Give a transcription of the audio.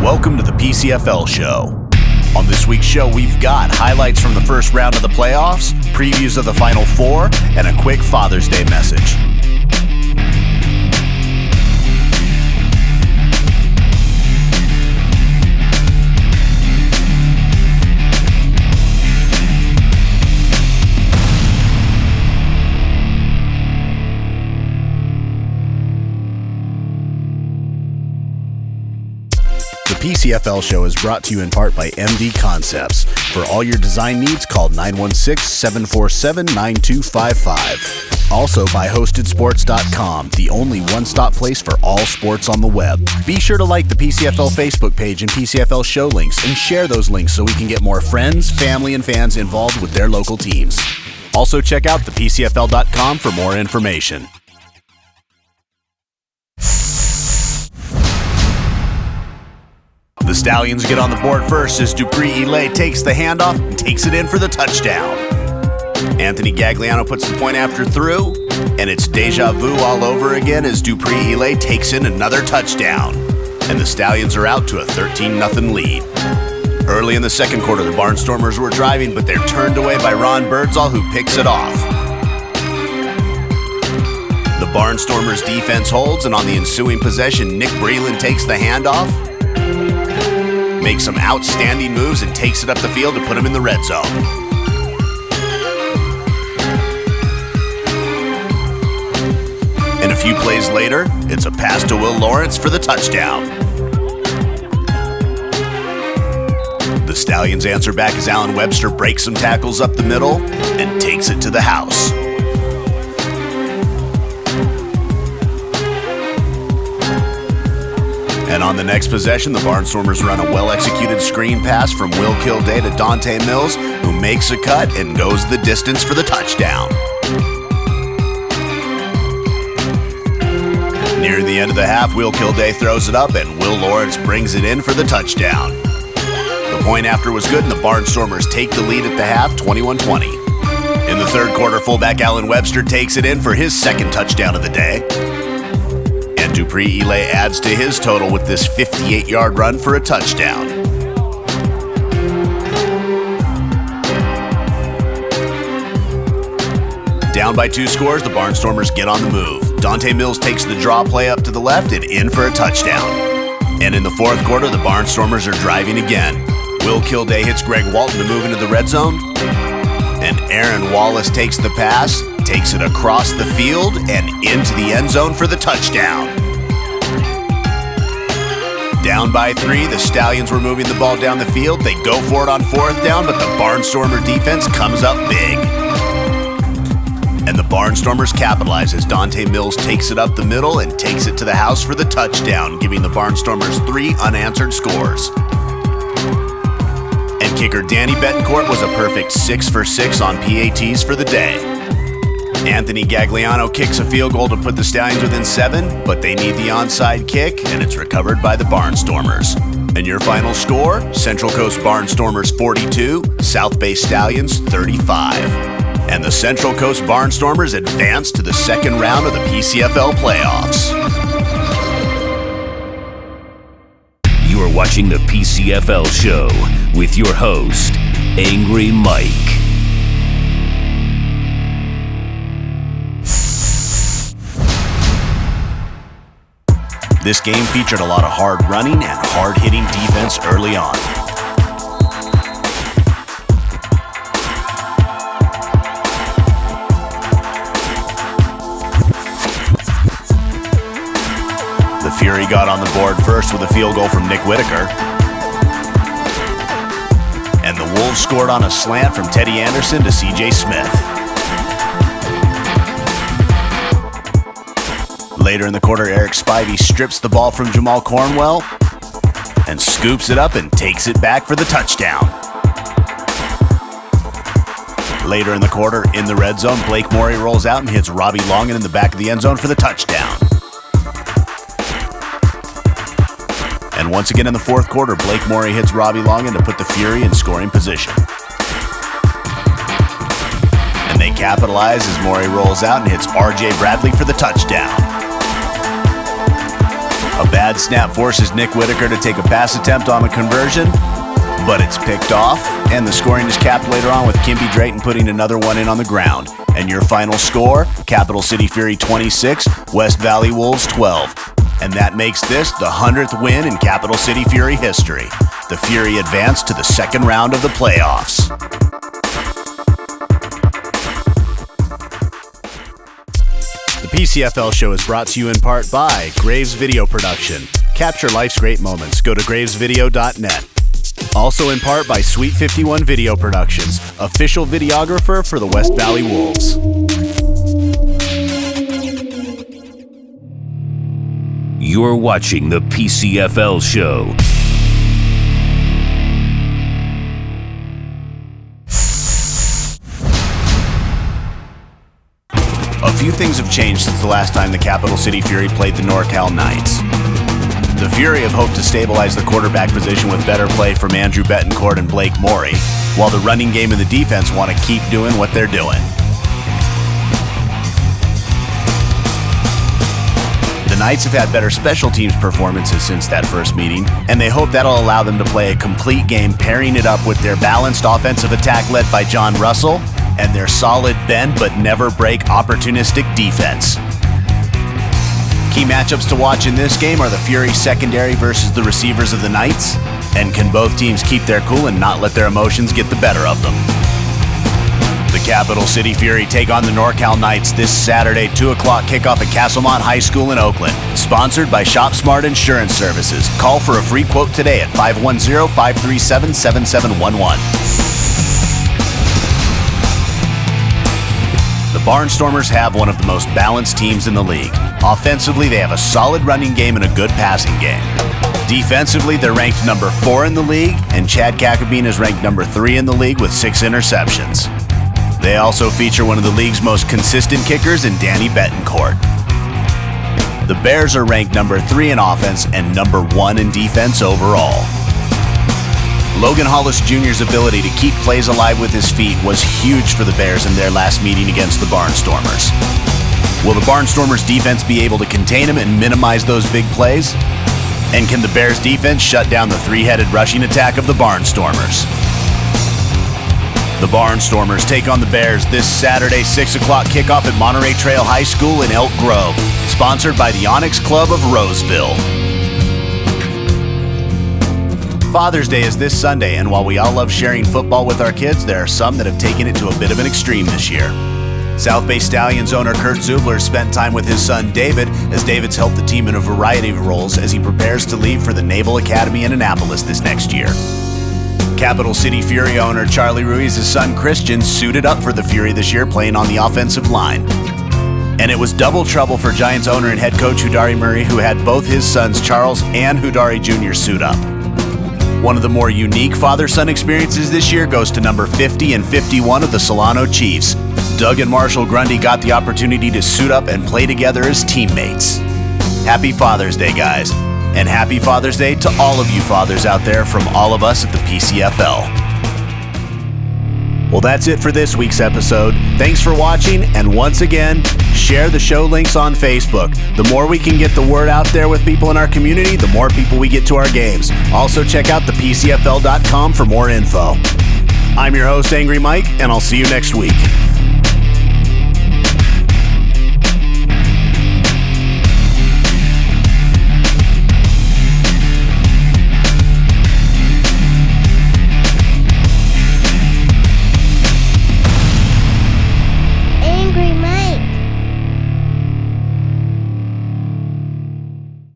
Welcome to the PCFL Show. On this week's show, we've got highlights from the first round of the playoffs, previews of the Final Four, and a quick Father's Day message. The PCFL Show is brought to you in part by MD Concepts. For all your design needs, call 916-747-9255. Also by HostedSports.com, the only one-stop place for all sports on the web. Be sure to like the PCFL Facebook page and PCFL Show links and share those links so we can get more friends, family, and fans involved with their local teams. Also check out thepcfl.com for more information. The Stallions get on the board first as Dupree Elay takes the handoff and takes it in for the touchdown. Anthony Gagliano puts the point after through, and it's deja vu all over again as Dupree Elay takes in another touchdown. And the Stallions are out to a 13-0 lead. Early in the second quarter, the Barnstormers were driving, but they're turned away by Ron Birdsall, who picks it off. The Barnstormers defense holds, and on the ensuing possession, Nick Breland takes the handoff, makes some outstanding moves, and takes it up the field to put him in the red zone. And a few plays later, it's a pass to Will Lawrence for the touchdown. The Stallions answer back as Alan Webster breaks some tackles up the middle and takes it to the house. And on the next possession, the Barnstormers run a well-executed screen pass from Will Kilday to Dante Mills, who makes a cut and goes the distance for the touchdown. Near the end of the half, Will Kilday throws it up, and Will Lawrence brings it in for the touchdown. The point after was good, and the Barnstormers take the lead at the half, 21-20. In the third quarter, fullback Alan Webster takes it in for his second touchdown of the day. And Dupree Elay adds to his total with this 58-yard run for a touchdown. Down by 2 scores, the Barnstormers get on the move. Dante Mills takes the draw play up to the left and in for a touchdown. And in the fourth quarter, the Barnstormers are driving again. Will Kilday hits Greg Walton to move into the red zone. And Aaron Wallace takes the pass, takes it across the field and into the end zone for the touchdown. Down by 3, the Stallions were moving the ball down the field. They go for it on fourth down, but the Barnstormer defense comes up big. And the Barnstormers capitalize as Dante Mills takes it up the middle and takes it to the house for the touchdown, giving the Barnstormers 3 unanswered scores. And kicker Danny Betancourt was a perfect 6 for 6 on PATs for the day. Anthony Gagliano kicks a field goal to put the Stallions within 7, but they need the onside kick, and it's recovered by the Barnstormers. And your final score, Central Coast Barnstormers 42, South Bay Stallions 35. And the Central Coast Barnstormers advance to the second round of the PCFL playoffs. You are watching the PCFL Show with your host, Angry Mike. This game featured a lot of hard running and hard-hitting defense early on. The Fury got on the board first with a field goal from Nick Whitaker. And the Wolves scored on a slant from Teddy Anderson to CJ Smith. Later in the quarter, Eric Spivey strips the ball from Jamal Cornwell and scoops it up and takes it back for the touchdown. Later in the quarter, in the red zone, Blake Morey rolls out and hits Robbie Longan in the back of the end zone for the touchdown. And once again in the fourth quarter, Blake Morey hits Robbie Longan to put the Fury in scoring position. And they capitalize as Morey rolls out and hits R.J. Bradley for the touchdown. A bad Bad snap forces Nick Whitaker to take a pass attempt on a conversion, but it's picked off, and the scoring is capped later on with Kimby Drayton putting another one in on the ground. And your final score, Capital City Fury 26, West Valley Wolves 12. And that makes this the 100th win in Capital City Fury history. The Fury advanced to the second round of the playoffs. The PCFL Show is brought to you in part by Graves Video Production. Capture life's great moments. Go to gravesvideo.net. Also in part by Sweet 51 Video Productions, official videographer for the West Valley Wolves. You're watching the PCFL Show. A few things have changed since the last time the Capital City Fury played the NorCal Knights. The Fury have hoped to stabilize the quarterback position with better play from Andrew Betancourt and Blake Morey, while the running game and the defense want to keep doing what they're doing. The Knights have had better special teams performances since that first meeting, and they hope that'll allow them to play a complete game, pairing it up with their balanced offensive attack led by John Russell and their solid bend but never break opportunistic defense. Key matchups to watch in this game are the Fury secondary versus the receivers of the Knights, and can both teams keep their cool and not let their emotions get the better of them. The Capital City Fury take on the NorCal Knights this Saturday, 2 o'clock kickoff at Castlemont High School in Oakland. Sponsored by Shop Smart Insurance Services. Call for a free quote today at 510-537-7711. The Barnstormers have one of the most balanced teams in the league. Offensively, they have a solid running game and a good passing game. Defensively, they're ranked number 4 in the league, and Chad Kakabine is ranked number 3 in the league with 6 interceptions. They also feature one of the league's most consistent kickers in Danny Betancourt. The Bears are ranked number 3 in offense and number 1 in defense overall. Logan Hollis Jr.'s ability to keep plays alive with his feet was huge for the Bears in their last meeting against the Barnstormers. Will the Barnstormers defense be able to contain him and minimize those big plays? And can the Bears defense shut down the three-headed rushing attack of the Barnstormers? The Barnstormers take on the Bears this Saturday, 6 o'clock kickoff at Monterey Trail High School in Elk Grove. Sponsored by the Onyx Club of Roseville. Father's Day is this Sunday, and while we all love sharing football with our kids, there are some that have taken it to a bit of an extreme this year. South Bay Stallions owner Kurt Zubler spent time with his son David, as David's helped the team in a variety of roles as he prepares to leave for the Naval Academy in Annapolis this next year. Capital City Fury owner Charlie Ruiz's son Christian suited up for the Fury this year, playing on the offensive line. And it was double trouble for Giants owner and head coach Hudari Murray, who had both his sons Charles and Hudari Jr. suit up. One of the more unique father-son experiences this year goes to number 50 and 51 of the Solano Chiefs. Doug and Marshall Grundy got the opportunity to suit up and play together as teammates. Happy Father's Day, guys. And happy Father's Day to all of you fathers out there from all of us at the PCFL. Well, that's it for this week's episode. Thanks for watching, and once again, share the show links on Facebook. The more we can get the word out there with people in our community, the more people we get to our games. Also, check out thepcfl.com for more info. I'm your host, Angry Mike, and I'll see you next week.